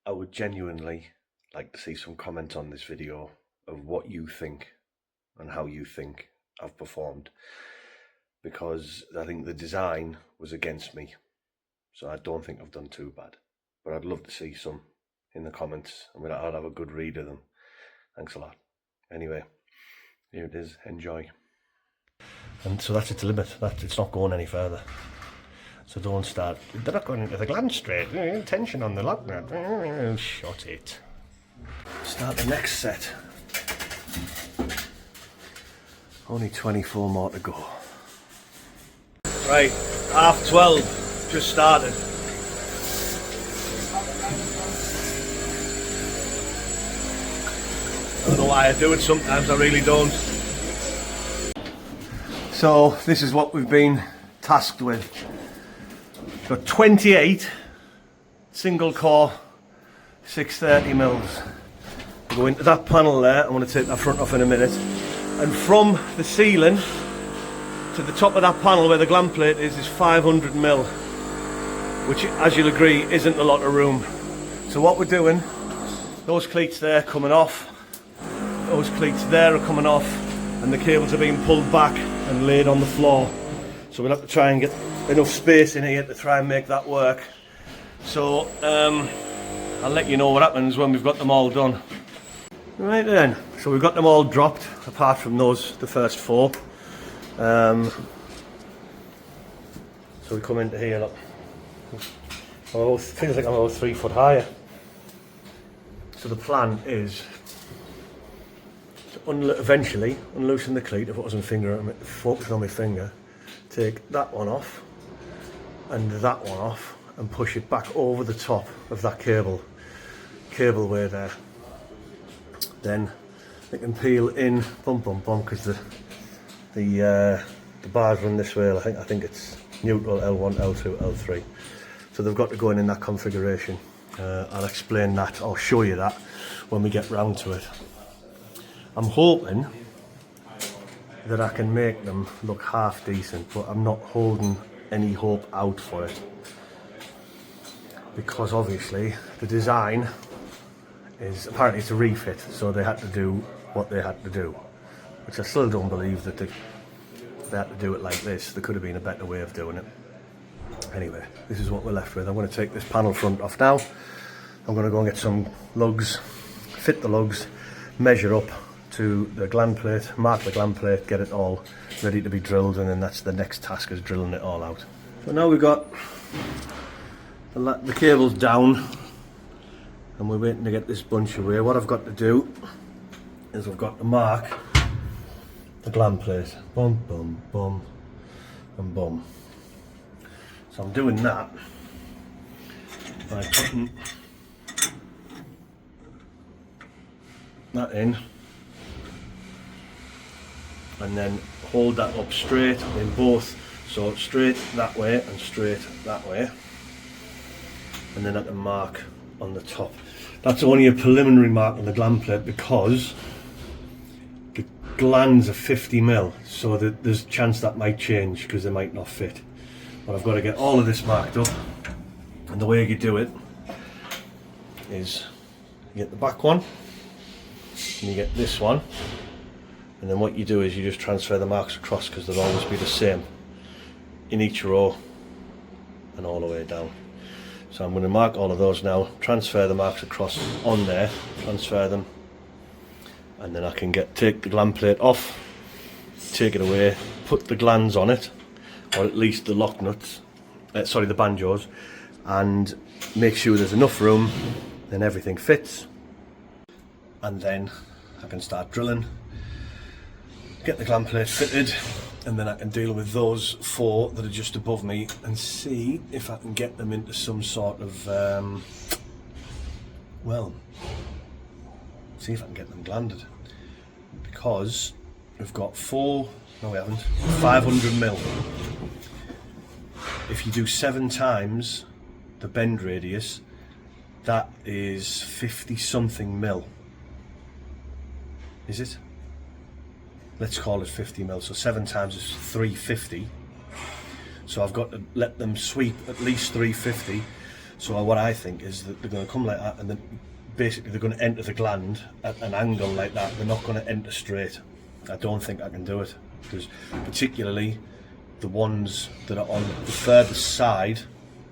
I would genuinely like to see some comment on this video of what you think and how you think I've performed, because I think the design was against me, so I don't think I've done too bad, but I'd love to see some in the comments. I mean, I'd have a good read of them. Thanks a lot. Anyway, here it is. Enjoy. And so that's its limit. It's not going any further. So don't start. They're not going into the gland straight. Tension on the lock nut. Shut it. Start the next set. Only 24 more to go. Right, 12:30. Just started. I don't know why I do it sometimes, I really don't. So this is what we've been tasked with. Got 28 single core 630 mils. We'll go into that panel there. I'm going to take that front off in a minute. And from the ceiling to the top of that panel where the gland plate is 500 mil, which, as you'll agree, isn't a lot of room. So what we're doing, those cleats there coming off, those cleats there are coming off, and the cables are being pulled back and laid on the floor. So we'll have to try and get enough space in here to try and make that work. So I'll let you know what happens when we've got them all done. Right then, so we've got them all dropped, apart from those, the first four. So we come into here, look. Oh, it feels like I'm about 3 foot higher. So the plan is to eventually unloosen the cleat if it wasn't focusing on my finger, take that one off and that one off and push it back over the top of that cableway there. Then they can peel in, because the bars run this way. I think it's neutral, L1, L2, L3. So they've got to go in that configuration. I'll explain that, I'll show you that when we get round to it. I'm hoping that I can make them look half decent, but I'm not holding any hope out for it, because obviously the design is apparently it's a refit, so they had to do what they had to do, which I still don't believe that they had to do it like this. There could have been a better way of doing it. Anyway, this is what we're left with. I'm going to take this panel front off now. I'm going to go and get some lugs, fit the lugs, measure up to the gland plate, mark the gland plate, get it all ready to be drilled, and then that's the next task, is drilling it all out. So now we've got the cables down and we're waiting to get this bunch away. What I've got to do is I've got to mark the gland plate. Bum, bum, bum, and bum. So I'm doing that by putting that in, and then hold that up straight in both, so straight that way and straight that way, and then I can mark on the top. That's only a preliminary mark on the gland plate because the glands are 50 mil, so there's a chance that might change because they might not fit. But I've got to get all of this marked up, and the way you do it is you get the back one and you get this one, and then what you do is you just transfer the marks across, because they'll always be the same in each row and all the way down. So I'm going to mark all of those now, transfer the marks across on there, transfer them, and then I can take the gland plate off, take it away, put the glands on it, or at least the lock nuts, the banjos, and make sure there's enough room, then everything fits, and then I can start drilling, get the gland plate fitted, and then I can deal with those 4 that are just above me and see if I can get them into some sort of, see if I can get them glanded, because we've got 500 mil. If you do 7 times the bend radius, that is 50 something mil. Is it? Let's call it 50 mil, so 7 times is 350. So I've got to let them sweep at least 350. So what I think is that they're going to come like that, and then basically they're going to enter the gland at an angle like that. They're not going to enter straight. I don't think I can do it, because particularly the ones that are on the furthest side,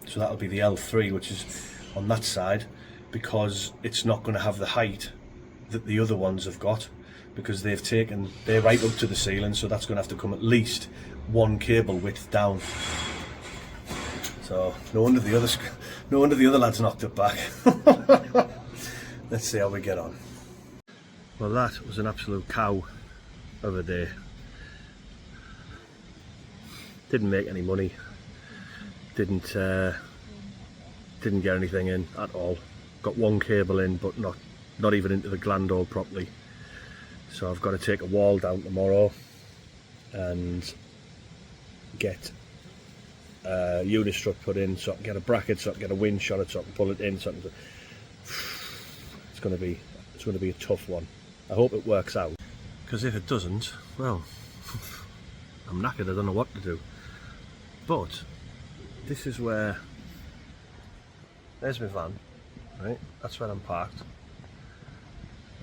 so that'll be the L3, which is on that side, because it's not going to have the height that the other ones have got, because they're right up to the ceiling, so that's going to have to come at least one cable width down. So no wonder the other lads knocked it back. Let's see how we get on. Well, that was an absolute cow of a day. Didn't make any money. Didn't get anything in at all. Got one cable in, but not even into the gland hole properly. So I've got to take a wall down tomorrow and get a unistrut put in, so I can get a bracket, so I can get a winch on it, so I can pull it in. So it's going to be a tough one. I hope it works out, because if it doesn't, well, I'm knackered. I don't know what to do. But this is where, there's my van, right? That's where I'm parked.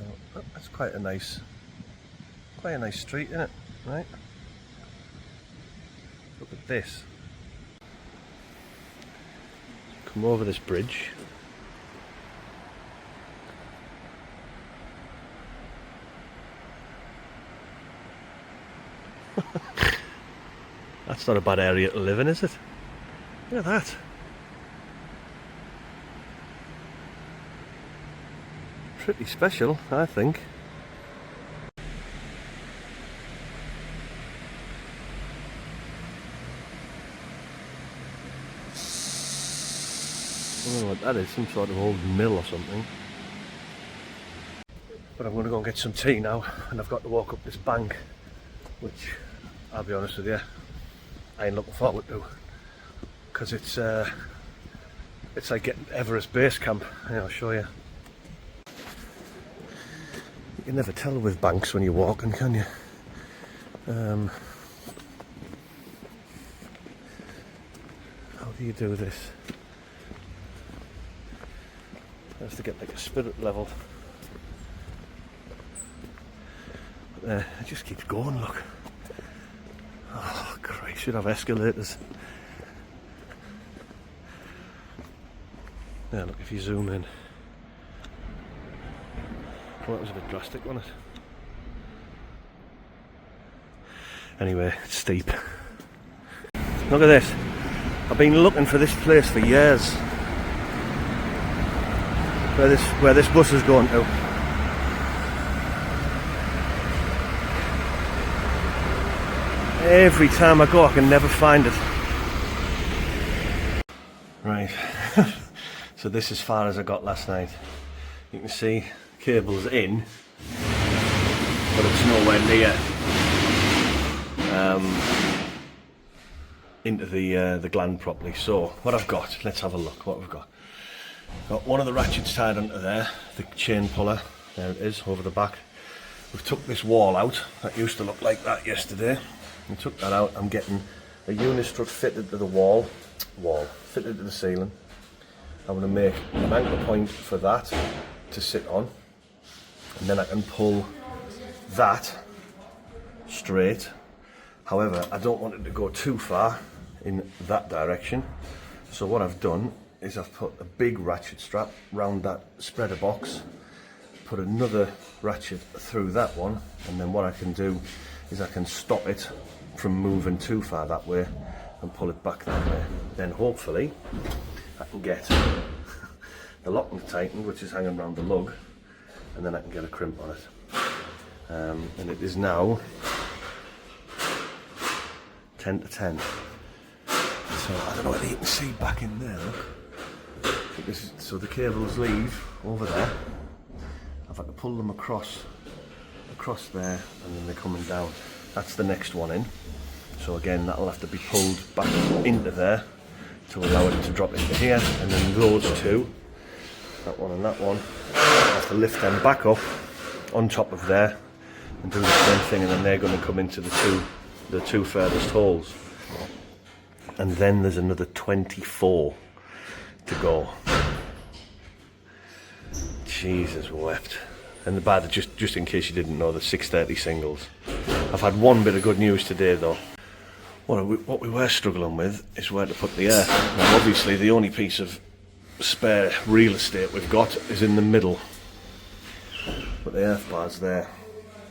Now, that's quite a nice street, isn't it? Right? Look at this. Come over this bridge. That's not a bad area to live in, is it? Look at that. Pretty special, I think. I don't know what that is, some sort of old mill or something. But I'm going to go and get some tea now, and I've got to walk up this bank, which, I'll be honest with you, I ain't looking forward to, because it's like getting to Everest Base Camp. Yeah, I'll show you. You can never tell with banks when you're walking, can you? How do you do this? I have to get like a spirit level. But, it just keeps going, look. Oh Christ, should have escalators. Yeah, look, if you zoom in. Well, that was a bit drastic, wasn't it? Anyway, it's steep. Look at this. I've been looking for this place for years. Where this bus is going to. Every time I go, I can never find it. Right. So this is as far as I got last night. You can see cables in, but it's nowhere near into the gland properly. So what I've got, let's have a look what we've got. Got one of the ratchets tied onto there, the chain puller, there it is, over the back. We've took this wall out, that used to look like that yesterday. We took that out. I'm getting a unistrut fitted to the wall, fitted to the ceiling. I'm going to make an anchor point for that to sit on, and then I can pull that straight. However, I don't want it to go too far in that direction, so what I've done is I've put a big ratchet strap round that spreader box, put another ratchet through that one, and then what I can do is I can stop it from moving too far that way and pull it back that way. Then hopefully I can get the locking tightened, which is hanging around the lug, and then I can get a crimp on it. And it is now 10 to 10. So I don't know whether you can see back in there, look. So the cables leave over there. I've had to pull them across there, and then they're coming down. That's the next one in. So again, that'll have to be pulled back into there to allow it to drop into here, and then those two, that one and that one, I have to lift them back up on top of there and do the same thing, and then they're going to come into the two furthest holes. And then there's another 24 to go. Jesus wept. And just in case you didn't know, the 630 singles. I've had one bit of good news today though. What we were struggling with is where to put the earth. Now obviously the only piece of spare real estate we've got is in the middle. But the earth bar's there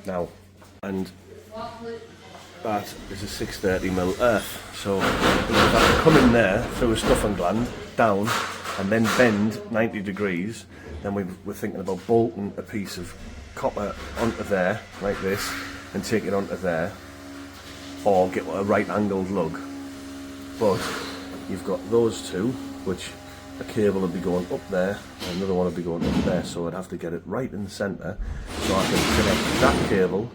now. And that is a 630mm earth. So if I can come in there through a stuffing gland, down, and then bend 90 degrees, then we're thinking about bolting a piece of copper onto there, like this, and take it onto there, or get a right angled lug. But you've got those two, which a cable will be going up there, and another one will be going up there, so I'd have to get it right in the centre, so I can connect that cable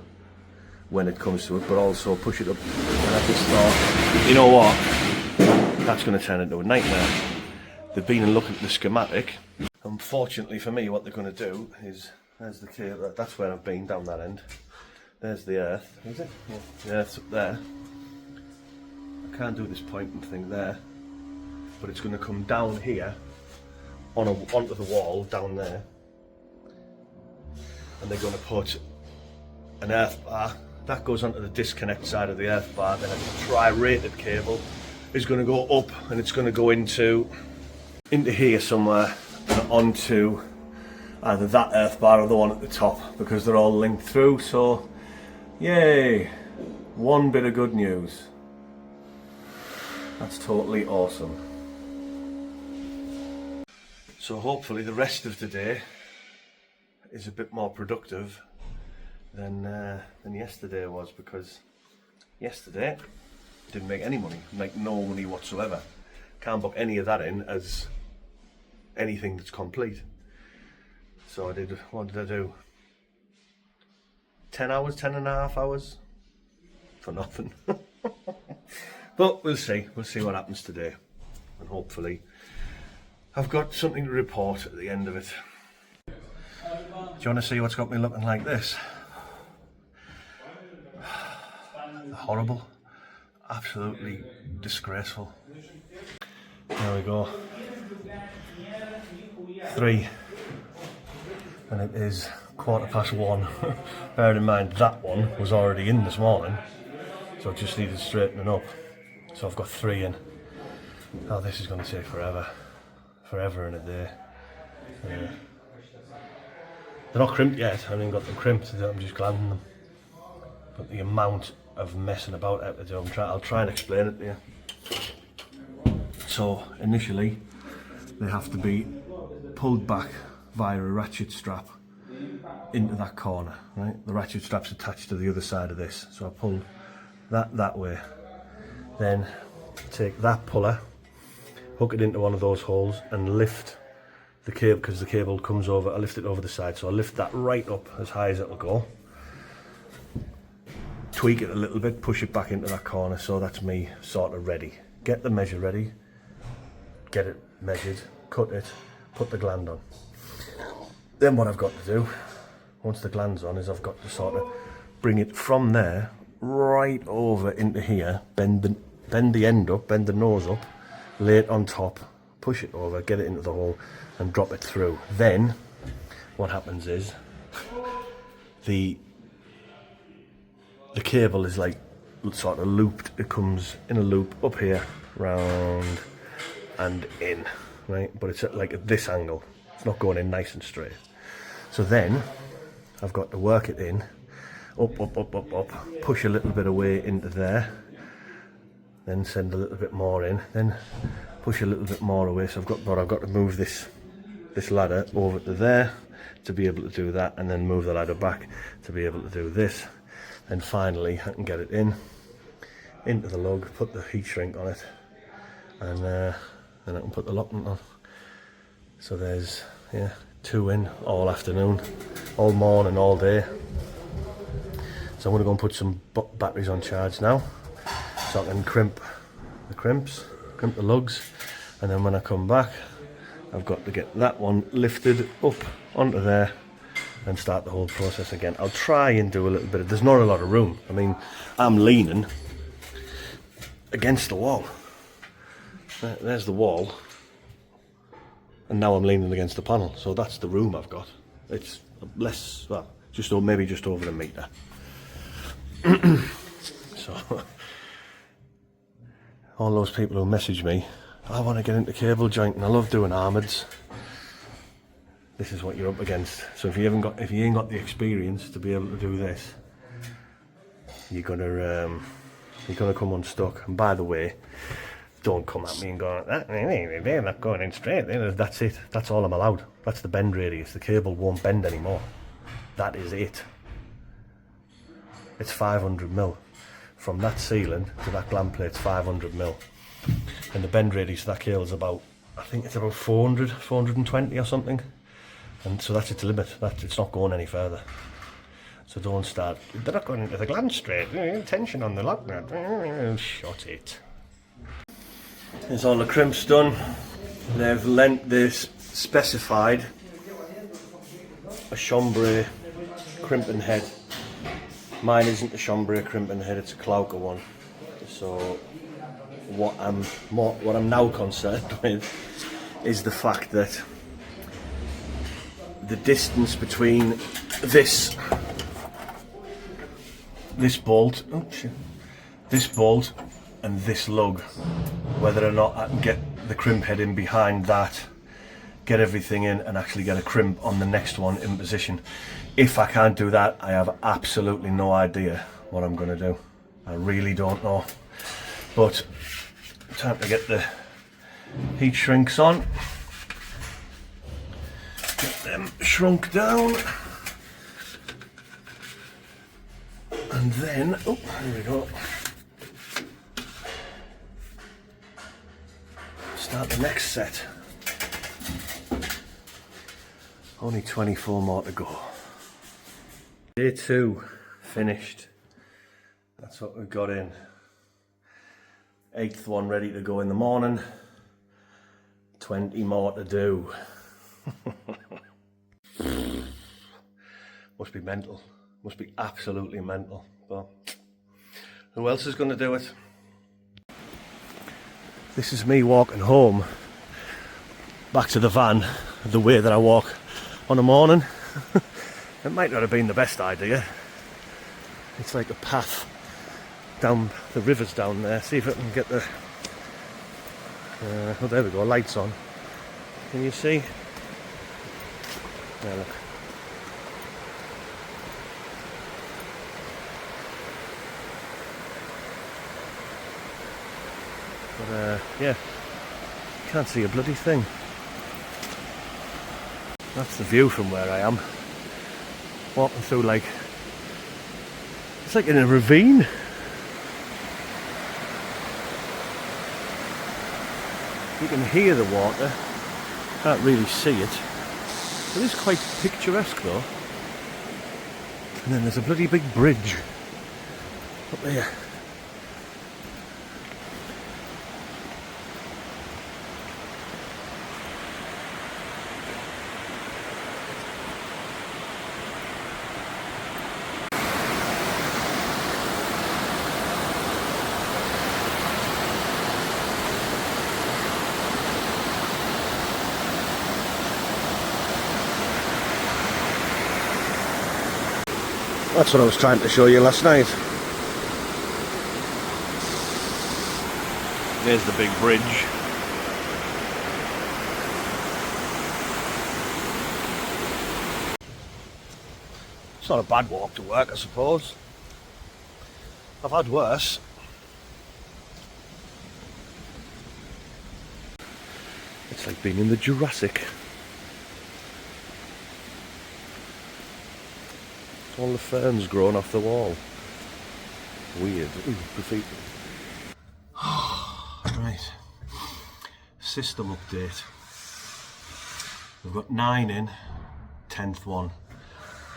when it comes to it, but also push it up. And I just thought, you know what, that's going to turn into a nightmare. They've been and looked at the schematic. Unfortunately for me, what they're going to do is, there's the cable, that's where I've been, down that end. There's the earth, is it? Yeah, the earth's up there. I can't do this pointing thing there, but it's going to come down here, onto the wall, down there. And they're going to put an earth bar, that goes onto the disconnect side of the earth bar, then a tri-rated cable is going to go up, and it's going to go into here somewhere, and onto either that earth bar or the one at the top, because they're all linked through. So yay, one bit of good news. That's totally awesome. So hopefully the rest of the day is a bit more productive than yesterday was, because yesterday didn't make any money, like no money whatsoever. Can't book any of that in as anything that's complete. So I did, what did I do? 10 hours, 10 and a half hours for nothing. But we'll see what happens today, and hopefully I've got something to report at the end of it. Do you want to see what's got me looking like this? Horrible, absolutely disgraceful. There we go. 3, and it is 1:15. Bear in mind that one was already in this morning, so it just needed straightening up. So I've got 3 in. Oh, this is going to take forever and a day. They're not crimped yet. I haven't even got them crimped. I'm just glanding them. But the amount of messing about I have to do, I'll try and explain it to you. So initially, they have to be pulled back via a ratchet strap into that corner, right? The ratchet strap's attached to the other side of this, so I pull that way. Then take that puller, hook it into one of those holes, and lift the cable, because the cable comes over, I lift it over the side, so I lift that right up as high as it'll go, tweak it a little bit, push it back into that corner. So that's me sort of ready. Get the measure ready, get it measured, cut it, put the gland on. Then what I've got to do, once the gland's on, is I've got to sort of bring it from there right over into here, bend the end up, bend the nose up, lay it on top, push it over, get it into the hole, and drop it through. Then what happens is the cable is like sort of looped. It comes in a loop up here, round and in, right? But it's at like at this angle. It's not going in nice and straight. So then I've got to work it in, up, push a little bit away into there, then send a little bit more in, then push a little bit more away. So I've got to move this ladder over to there to be able to do that, and then move the ladder back to be able to do this. And finally I can get it into the lug, put the heat shrink on it, and then I can put the locking on. So there's 2 in all afternoon, all morning, all day. So I'm going to go and put some batteries on charge now, so I can crimp the lugs, and then when I come back I've got to get that one lifted up onto there and start the whole process again. I'll try and do a little bit there's not a lot of room. I mean, I'm leaning against the wall. There's the wall, and now I'm leaning against the panel, so that's the room I've got. It's less, well, maybe just over a metre. So all those people who message me, I want to get into cable jointing, I love doing armouds. This is what you're up against. So if you ain't got the experience to be able to do this, you're gonna come unstuck. And by the way, don't come at me and go, they're not going in straight. That's it. That's all I'm allowed. That's the bend radius. The cable won't bend anymore. That is it. It's 500 mil. From that ceiling to that gland plate's 500 mil. And the bend radius of that cable is about, I think it's about 420 or something. And so that's its limit. It's not going any further. So don't start, they're not going into the gland straight. Tension on the lock nut. Shut it. There's all the crimps done. They've specified a chambray crimping head. Mine isn't a chambray crimping head, it's a Klauker one. So what I'm now concerned with is the fact that the distance between this bolt, this bolt and this lug, whether or not I can get the crimp head in behind that, get everything in and actually get a crimp on the next one in position. If I can't do that, I have absolutely no idea what I'm going to do. I really don't know. But time to get the heat shrinks on. Get them shrunk down. And then, oh, there we go. Start the next set. Only 24 more to go. Day 2 finished. That's what we've got in. 8th one ready to go in the morning. 20 more to do. Must be mental. Must be absolutely mental. But who else is going to do it? This is me walking home back to the van the way that I walk on a morning. It might not have been the best idea. It's like a path down the rivers down there. See if I can get the oh, there we go, lights on. Can you see? Yeah, look. But yeah, can't see a bloody thing. That's the view from where I am. Walking through like, it's like in a ravine. You can hear the water, can't really see it. It is quite picturesque though. And then there's a bloody big bridge up there. That's what I was trying to show you last night. There's the big bridge. It's not a bad walk to work, I suppose. I've had worse. It's like being in the Jurassic. All the ferns growing off the wall. Weird. Ooh, graffiti. Right. System update. We've got 9 in. 10th one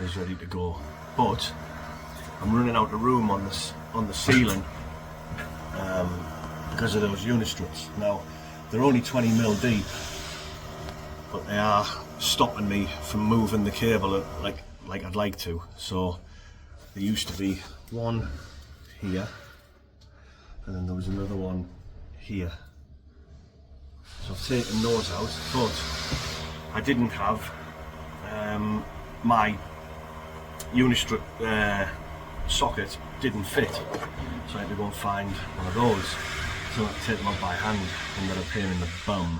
is ready to go. But I'm running out of room on the ceiling because of those unistruts. Now they're only 20 mil deep, but they are stopping me from moving the cable like I'd like to. So there used to be one here and then there was another one here. So I've taken those out, but I didn't have my unistrut socket didn't fit, so I had to go and find one of those. So I had to take them out by hand and then a pain in the bum.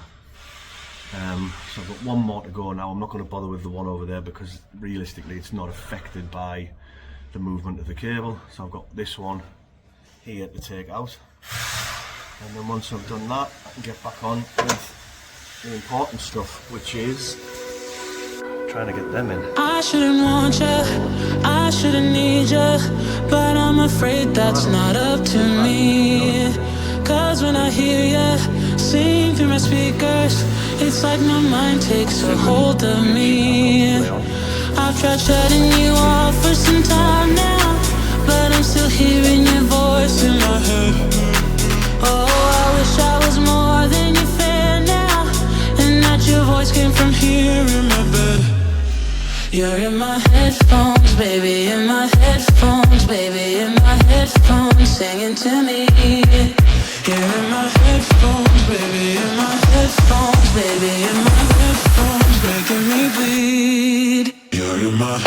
So I've got one more to go now. I'm not going to bother with the one over there because realistically it's not affected by the movement of the cable. So I've got this one here to take out, and then once I've done that I can get back on with the important stuff, which is trying to get them in. I shouldn't want you, I shouldn't need you, but I'm afraid that's not up to me. Cause when I hear you sing through my speakers, it's like my mind takes a hold of me. I've tried shutting you off for some time now, but I'm still hearing your voice in my head. Oh, I wish I was more than your fan now, and that your voice came from here in my bed. You're in my headphones, baby, in my headphones, baby, in my headphones, singing to me. You're in my headphones, baby, in my headphones, baby, in my headphones, making me bleed. You're in my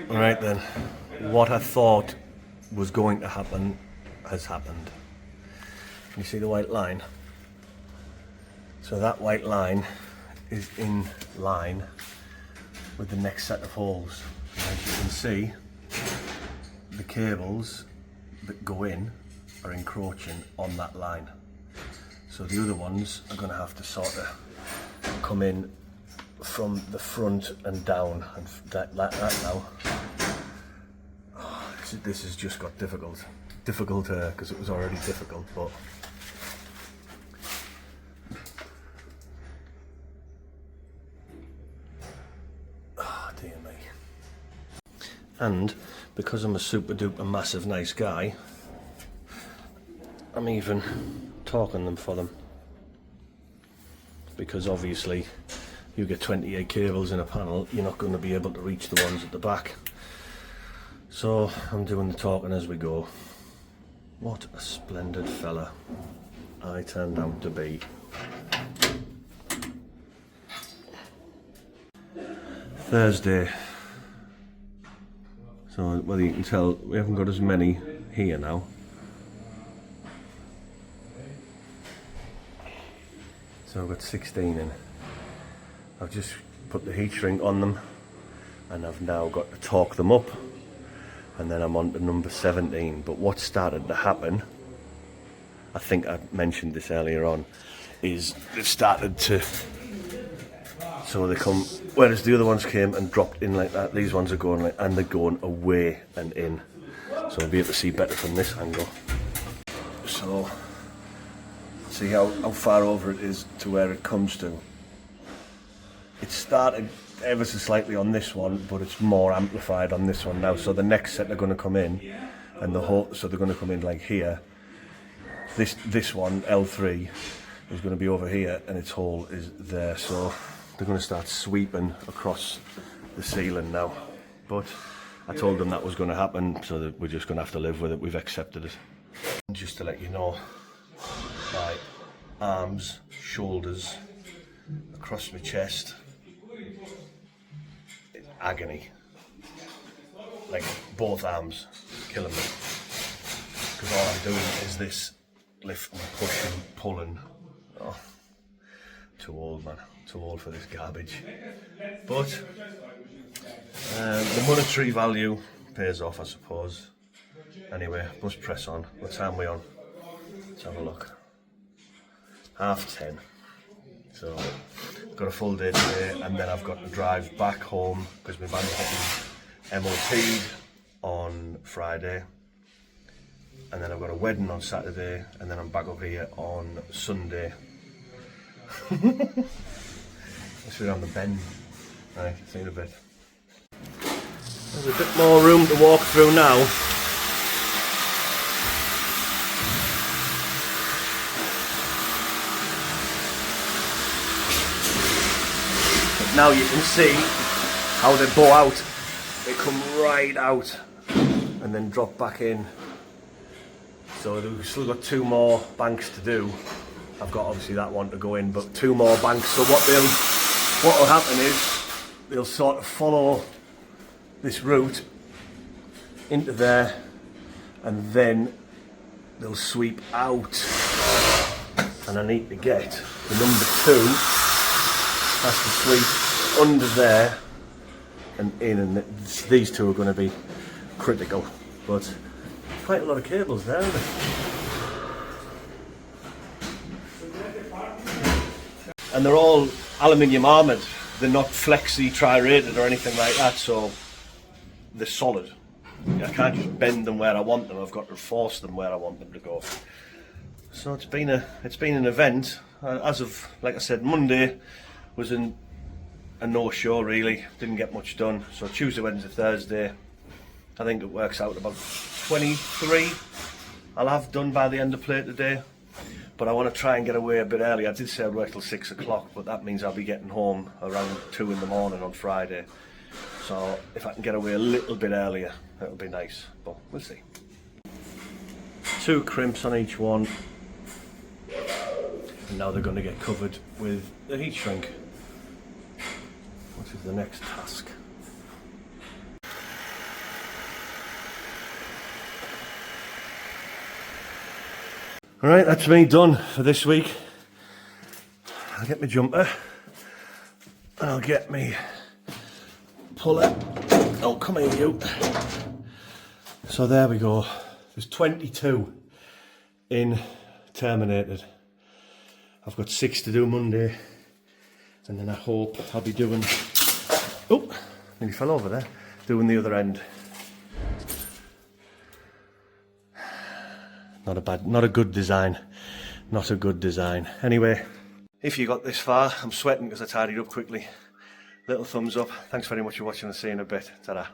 Alright then, what I thought was going to happen has happened. Can you see the white line? So that white line is in line with the next set of holes. As you can see, the cables that go in are encroaching on that line. So the other ones are going to have to sort of come in from the front and down, and that now. Oh, this has just got difficult because it was already difficult, but dear me. And because I'm a super duper massive nice guy, I'm even torquing them for them, because obviously you get 28 cables in a panel, you're not going to be able to reach the ones at the back. So I'm doing the torquing as we go. What a splendid fella I turned out to be. Thursday. So whether you can tell, we haven't got as many here now. So I've got 16 in. I've just put the heat shrink on them, and I've now got to torque them up, and then I'm on to number 17. But what started to happen, I think I mentioned this earlier on, is they've started to, so they come, whereas the other ones came and dropped in like that, these ones are going like, and they're going away and in. So I'll be able to see better from this angle. So see how far over it is to where it comes to. It started ever so slightly on this one, but it's more amplified on this one now. So the next set are going to come in, and so they're going to come in like here. This one, L3, is going to be over here, and its hole is there. So they're going to start sweeping across the ceiling now. But I told them that was going to happen, so that we're just going to have to live with it. We've accepted it. And just to let you know, my arms, shoulders, across my chest, it's agony. Like both arms killing me. Because all I'm doing is this lifting, pushing, pulling. Oh, too old, man. Too old for this garbage. But the monetary value pays off, I suppose. Anyway, must press on. What time are we on? Let's have a look. 10:30. So got a full day today, and then I've got to drive back home because my van's getting MOT'd on Friday, and then I've got a wedding on Saturday, and then I'm back up here on Sunday. Let's be on the bend. Right, see you in a bit. There's a bit more room to walk through now. But now you can see how they bow out. They come right out and then drop back in. So we've still got 2 more banks to do. I've got obviously that one to go in, but 2 more banks. So what will happen is they'll sort of follow this route into there, and then they'll sweep out. And I need to get the number 2 has to sweep under there and in, and these 2 are going to be critical. But quite a lot of cables there, isn't it? And they're all aluminium armoured. They're not flexi tri-rated or anything like that, so they're solid. I can't just bend them where I want them. I've got to force them where I want them to go. So it's been an event. As of, like I said, Monday was a no-show really. Didn't get much done. So Tuesday, Wednesday, Thursday, I think it works out about 23 I'll have done by the end of play today. But I want to try and get away a bit early. I did say I'd work till 6 o'clock, but that means I'll be getting home around 2 in the morning on Friday. So if I can get away a little bit earlier, that'll be nice, but we'll see. 2 crimps on each one. And now they're going to get covered with the heat shrink. What is the next task? Alright, that's me done for this week. I'll get my jumper and I'll get me puller. Oh, come here, you. So there we go. There's 22 in terminated. I've got 6 to do Monday, and then I hope I'll be doing, oh, nearly fell over there, doing the other end. Not a good design. Not a good design. Anyway, if you got this far, I'm sweating because I tidied up quickly. Little thumbs up. Thanks very much for watching. I'll see you in a bit. Ta-da.